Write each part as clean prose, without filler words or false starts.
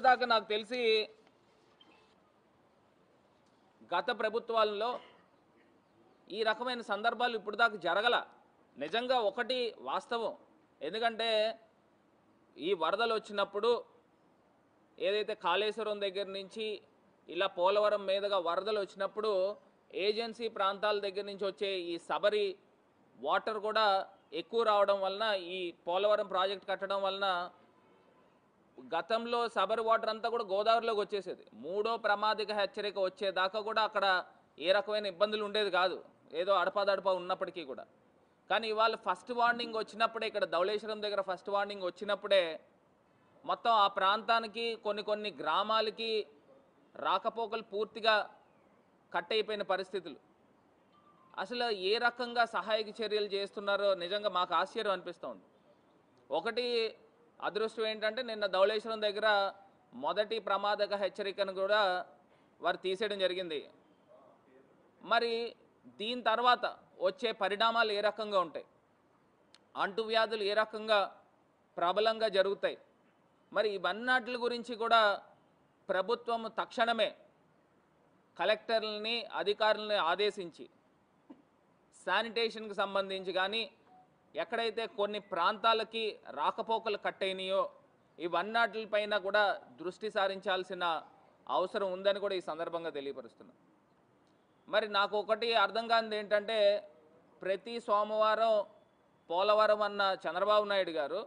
ఇప్పటిదాకా నాకు తెలిసి గత ప్రభుత్వాల్లో ఈ రకమైన సందర్భాలు ఇప్పటిదాకా జరగల. నిజంగా ఒకటి వాస్తవం. ఎందుకంటే ఈ వరదలు వచ్చినప్పుడు ఏదైతే కాళేశ్వరం దగ్గర నుంచి ఇలా పోలవరం మీదుగా వరదలు వచ్చినప్పుడు ఏజెన్సీ ప్రాంతాల దగ్గర నుంచి వచ్చే ఈ సబరి వాటర్ కూడా ఎక్కువ రావడం వలన ఈ పోలవరం ప్రాజెక్ట్ కట్టడం వలన గతంలో సబరి వాటర్ అంతా కూడా గోదావరిలోకి వచ్చేసేది. మూడో ప్రమాదిక హెచ్చరిక వచ్చేదాకా కూడా అక్కడ ఏ రకమైన ఇబ్బందులు ఉండేది కాదు, ఏదో అడపాదడపా ఉన్నప్పటికీ కూడా. కానీ ఇవాళ ఫస్ట్ వార్నింగ్ వచ్చినప్పుడే, ఇక్కడ ధవళేశ్వరం దగ్గర ఫస్ట్ వార్నింగ్ వచ్చినప్పుడే మొత్తం ఆ ప్రాంతానికి కొన్ని గ్రామాలకి రాకపోకలు పూర్తిగా కట్ అయిపోయిన పరిస్థితులు. అసలు ఏ రకంగా సహాయక చర్యలు చేస్తున్నారో నిజంగా మాకు ఆశ్చర్యం అనిపిస్తోంది. ఒకటి అదృష్టం ఏంటంటే నిన్న ధవళేశ్వరం దగ్గర మొదటి ప్రమాదక హెచ్చరికను కూడా వారు తీసేయడం జరిగింది. మరి దీని తర్వాత వచ్చే పరిణామాలు ఏ రకంగా ఉంటాయి, అంటువ్యాధులు ఏ రకంగా ప్రబలంగా జరుగుతాయి, మరి ఇవన్నిటి గురించి కూడా ప్రభుత్వం తక్షణమే కలెక్టర్లని అధికారులని ఆదేశించి శానిటేషన్కి సంబంధించి కానీ ఎక్కడైతే కొన్ని ప్రాంతాలకి రాకపోకలు కట్టయినాయో ఇవన్నిటిపైన కూడా దృష్టి సారించాల్సిన అవసరం ఉందని కూడా ఈ సందర్భంగా తెలియపరుస్తున్నాను. మరి నాకు ఒకటి అర్థం కానిది ఏంటంటే, ప్రతి సోమవారం పోలవరం అన్న చంద్రబాబు నాయుడు గారు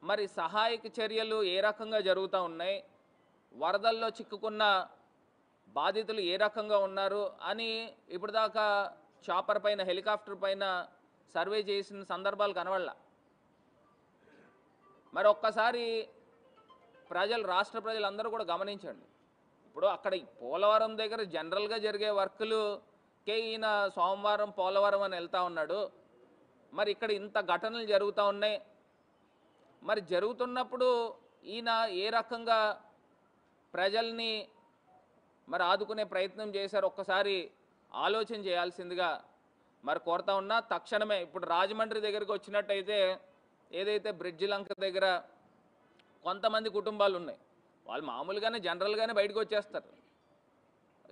మరి సహాయక చర్యలు ఏ రకంగా జరుగుతూ ఉన్నాయి, వరదల్లో చిక్కుకున్న బాధితులు ఏ రకంగా ఉన్నారు అని ఇప్పటిదాకా చాపర్ పైన హెలికాప్టర్ పైన సర్వే చేసిన సందర్భాలు కనబడలా. మరి ఒక్కసారి రాష్ట్ర ప్రజలందరూ కూడా గమనించండి. ఇప్పుడు అక్కడ పోలవరం దగ్గర జనరల్గా జరిగే వర్కులుకే ఈయన సోమవారం పోలవరం అని వెళ్తూ ఉన్నాడు. మరి ఇక్కడ ఇంత ఘటనలు జరుగుతూ ఉన్నాయి. మరి జరుగుతున్నప్పుడు ఈయన ఏ రకంగా ప్రజల్ని మరి ఆదుకునే ప్రయత్నం చేశారు ఒక్కసారి ఆలోచన చేయాల్సిందిగా మరి కోరుతా ఉన్నా. తక్షణమే ఇప్పుడు రాజమండ్రి దగ్గరికి వచ్చినట్టయితే ఏదైతే బ్రిడ్జి లంక దగ్గర కొంతమంది కుటుంబాలు ఉన్నాయి, వాళ్ళు మామూలుగానే జనరల్గానే బయటకు వచ్చేస్తారు.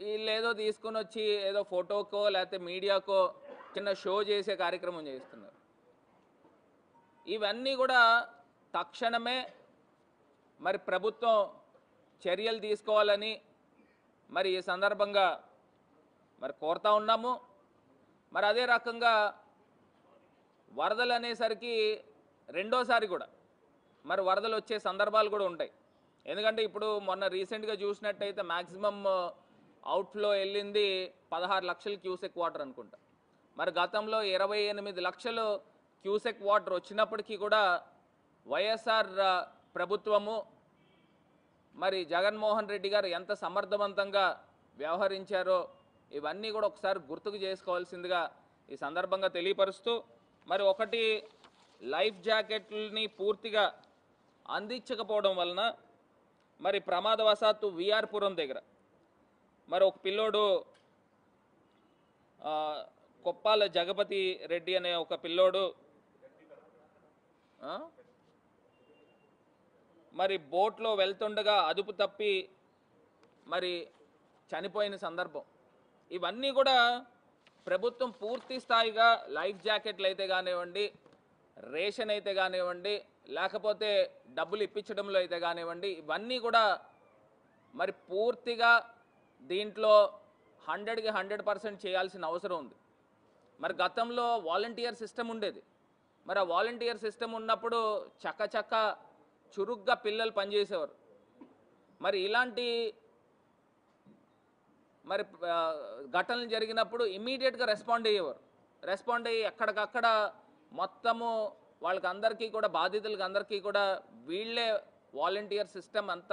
వీళ్ళు ఏదో తీసుకొని వచ్చి ఏదో ఫోటోకో లేకపోతే మీడియాకో చిన్న షో చేసే కార్యక్రమం చేస్తున్నారు. ఇవన్నీ కూడా తక్షణమే మరి ప్రభుత్వం చర్యలు తీసుకోవాలని మరి ఈ సందర్భంగా మరి కోరుతా ఉన్నాము. మరి అదే రకంగా వరదలు అనేసరికి రెండోసారి కూడా మరి వరదలు వచ్చే సందర్భాలు కూడా ఉంటాయి. ఎందుకంటే ఇప్పుడు మొన్న రీసెంట్గా చూసినట్టయితే మ్యాక్సిమం అవుట్ఫ్లో వెళ్ళింది 16 లక్షల క్యూసెక్ వాటర్ అనుకుంటా. మరి గతంలో 28 లక్షలు క్యూసెక్ వాటర్ వచ్చినప్పటికీ కూడా వైఎస్ఆర్ ప్రభుత్వము మరి జగన్మోహన్ రెడ్డి గారు ఎంత సమర్థవంతంగా వ్యవహరించారో ఇవన్నీ కూడా ఒకసారి గుర్తుకు చేసుకోవాల్సిందిగా ఈ సందర్భంగా తెలియపరుస్తూ, మరి ఒకటి లైఫ్ జాకెట్లని పూర్తిగా అందించకపోవడం వలన మరి ప్రమాదవశాత్తు విఆర్పురం దగ్గర మరి ఒక పిల్లోడు కొప్పాల జగపతి రెడ్డి అనే ఒక పిల్లోడు మరి బోట్లో వెళ్తుండగా అదుపు తప్పి మరి చనిపోయిన సందర్భం. ఇవన్నీ కూడా ప్రభుత్వం పూర్తి స్థాయిగా లైఫ్ జాకెట్లు అయితే కానివ్వండి, రేషన్ అయితే కానివ్వండి, లేకపోతే డబ్బులు ఇప్పించడంలో అయితే కానివ్వండి, ఇవన్నీ కూడా మరి పూర్తిగా దీంట్లో 100కి 100% చేయాల్సిన అవసరం ఉంది. మరి గతంలో వాలంటీర్ సిస్టమ్ ఉండేది. మరి ఆ వాలంటీర్ సిస్టమ్ ఉన్నప్పుడు చక్క చురుగ్గా పిల్లలు పనిచేసేవారు. మరి ఇలాంటి మరి ఘటనలు జరిగినప్పుడు ఇమ్మీడియట్గా రెస్పాండ్ అయ్యి ఎక్కడికక్కడ మొత్తము వాళ్ళకి అందరికీ కూడా బాధితులకి అందరికీ కూడా వీళ్ళే వాలంటీర్ సిస్టమ్ అంతా